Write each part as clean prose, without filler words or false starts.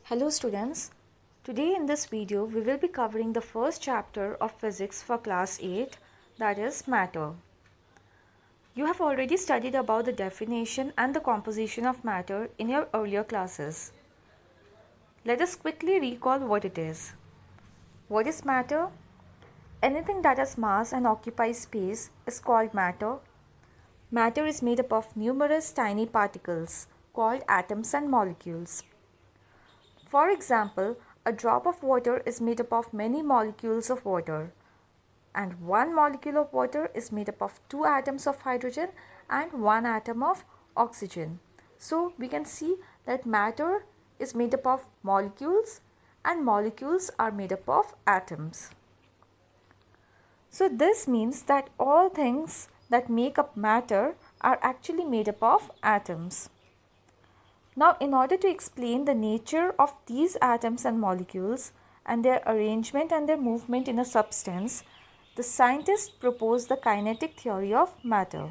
Hello students, today in this video we will be covering the first chapter of physics for class 8, that is matter. You have already studied about the definition and the composition of matter in your earlier classes. Let us quickly recall what it is. What is matter? Anything that has mass and occupies space is called matter. Matter is made up of numerous tiny particles called atoms and molecules. For example, a drop of water is made up of many molecules of water, and one molecule of water is made up of two atoms of hydrogen and one atom of oxygen. So we can see that matter is made up of molecules and molecules are made up of atoms. So this means that all things that make up matter are actually made up of atoms. Now, in order to explain the nature of these atoms and molecules and their arrangement and their movement in a substance, the scientists proposed the kinetic theory of matter.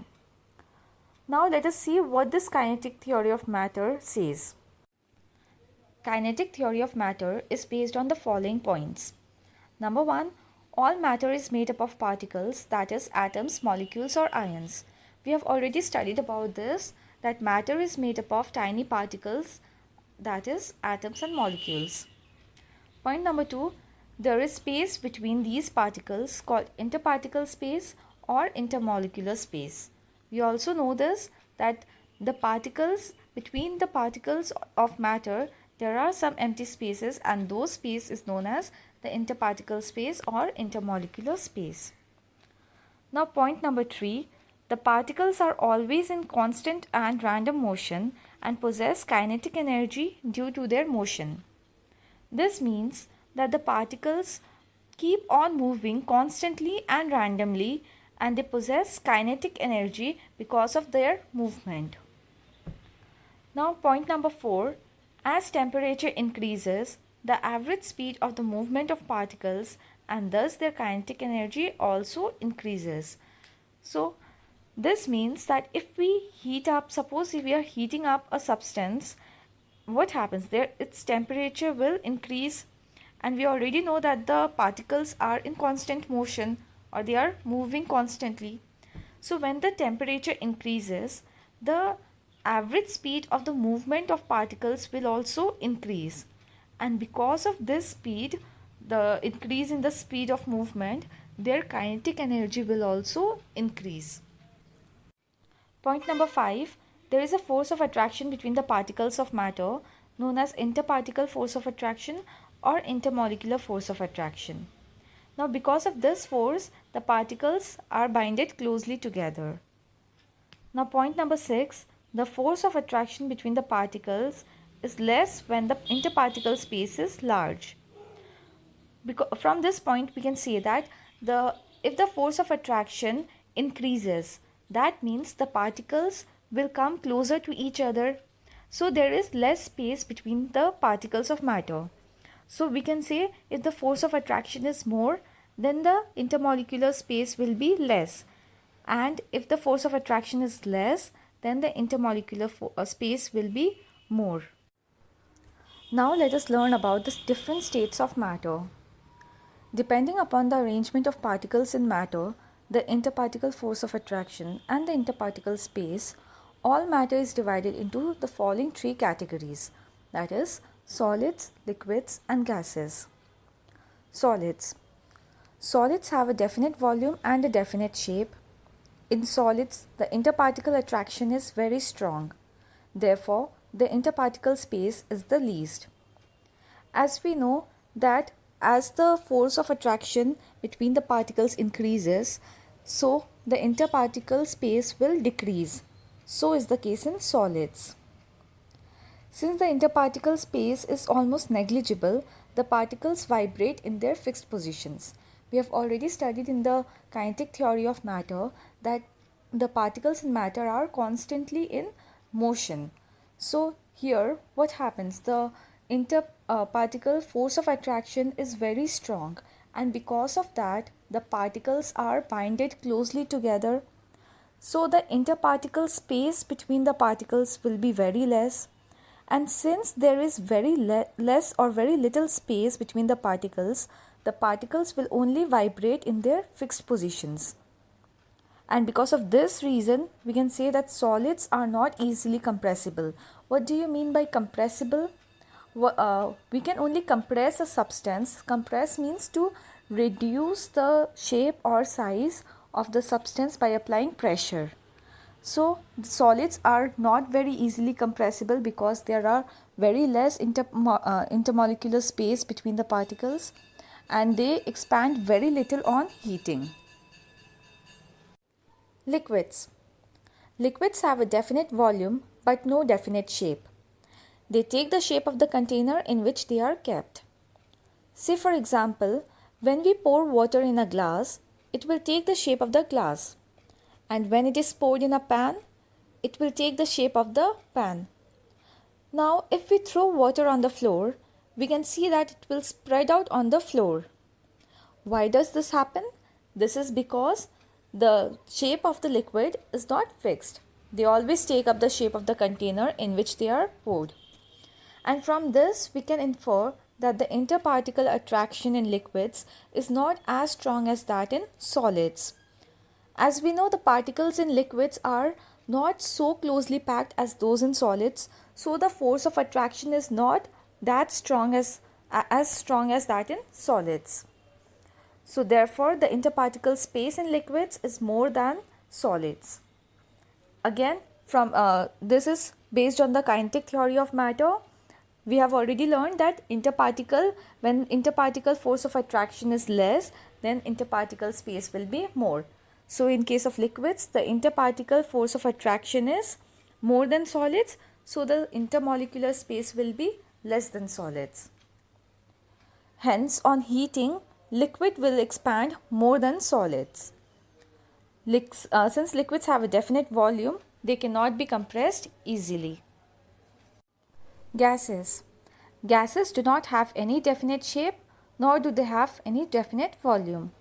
Now, let us see what this kinetic theory of matter says. Kinetic theory of matter is based on the following points. Number 1, all matter is made up of particles, that is atoms, molecules or ions. We have already studied about this, that matter is made up of tiny particles, that is atoms and molecules. Point number 2, there is space between these particles called interparticle space or intermolecular space. We also know this, that the particles, between the particles of matter, there are some empty spaces and those space is known as the interparticle space or intermolecular space. Now point number 3, the particles are always in constant and random motion and possess kinetic energy due to their motion. This means that the particles keep on moving constantly and randomly and they possess kinetic energy because of their movement. Now point number 4, as temperature increases, the average speed of the movement of particles and thus their kinetic energy also increases. So this means that if we heat up, suppose if we are heating up a substance, what happens there? Its temperature will increase, and we already know that the particles are in constant motion or they are moving constantly. So when the temperature increases, the average speed of the movement of particles will also increase, and because of this speed, the increase in the speed of movement, their kinetic energy will also increase. Point number 5, there is a force of attraction between the particles of matter known as interparticle force of attraction or intermolecular force of attraction. Now because of this force, the particles are binded closely together. Now point number 6, the force of attraction between the particles is less when the interparticle space is large. From this point we can say that if the force of attraction increases, that means the particles will come closer to each other. So there is less space between the particles of matter. So we can say if the force of attraction is more, then the intermolecular space will be less. And if the force of attraction is less, then the intermolecular space will be more. Now let us learn about the different states of matter. Depending upon the arrangement of particles in matter, the interparticle force of attraction and the interparticle space, all matter is divided into the following three categories, that is solids, liquids and gases. Solids. Solids have a definite volume and a definite shape. In solids, the interparticle attraction is very strong. Therefore, the interparticle space is the least. As we know that as the force of attraction between the particles increases, so the interparticle space will decrease. So is the case in solids. Since the interparticle space is almost negligible, the particles vibrate in their fixed positions. We have already studied in the kinetic theory of matter that the particles in matter are constantly in motion. So here what happens? The interparticle force of attraction is very strong, and because of that the particles are binded closely together. So the interparticle space between the particles will be very less, And since there is less or very little space between the particles will only vibrate in their fixed positions. And because of this reason, we can say that solids are not easily compressible. What do you mean by compressible? We can only compress a substance. Compress means to reduce the shape or size of the substance by applying pressure. So the solids are not very easily compressible because there are very less intermolecular space between the particles, and they expand very little on heating. Liquids. Liquids have a definite volume but no definite shape. They take the shape of the container in which they are kept. Say for example, when we pour water in a glass, it will take the shape of the glass. And when it is poured in a pan, it will take the shape of the pan. Now, if we throw water on the floor, we can see that it will spread out on the floor. Why does this happen? This is because the shape of the liquid is not fixed. They always take up the shape of the container in which they are poured. And from this, we can infer that the interparticle attraction in liquids is not as strong as that in solids. As we know, the particles in liquids are not so closely packed as those in solids, so the force of attraction is not that strong as strong as that in solids. So therefore, the interparticle space in liquids is more than solids. Again, from this is based on the kinetic theory of matter. We have already learned that when interparticle force of attraction is less, then interparticle space will be more. So in case of liquids, the interparticle force of attraction is more than solids, so the intermolecular space will be less than solids. Hence, on heating, liquid will expand more than solids. Since liquids have a definite volume, they cannot be compressed easily. Gases. Gases do not have any definite shape, nor do they have any definite volume.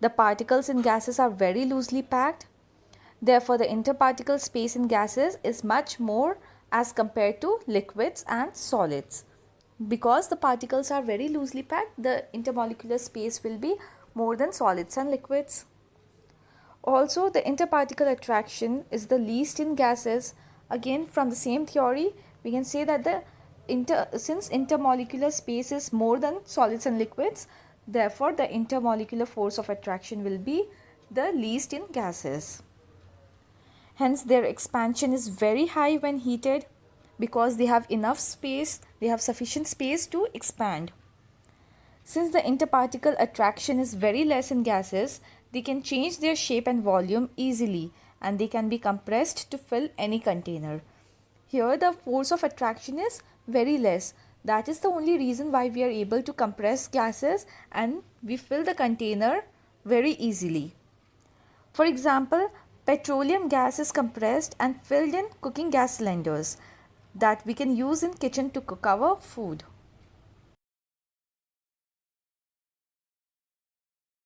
The particles in gases are very loosely packed. Therefore, the interparticle space in gases is much more as compared to liquids and solids. Because the particles are very loosely packed, the intermolecular space will be more than solids and liquids. Also, the interparticle attraction is the least in gases. Again, from the same theory, we can say that since intermolecular space is more than solids and liquids, therefore the intermolecular force of attraction will be the least in gases. Hence, their expansion is very high when heated because they have enough space, they have sufficient space to expand. Since the interparticle attraction is very less in gases, they can change their shape and volume easily, and they can be compressed to fill any container. Here the force of attraction is very less. That is the only reason why we are able to compress gases and we fill the container very easily. For example, petroleum gas is compressed and filled in cooking gas cylinders that we can use in kitchen to cook our food.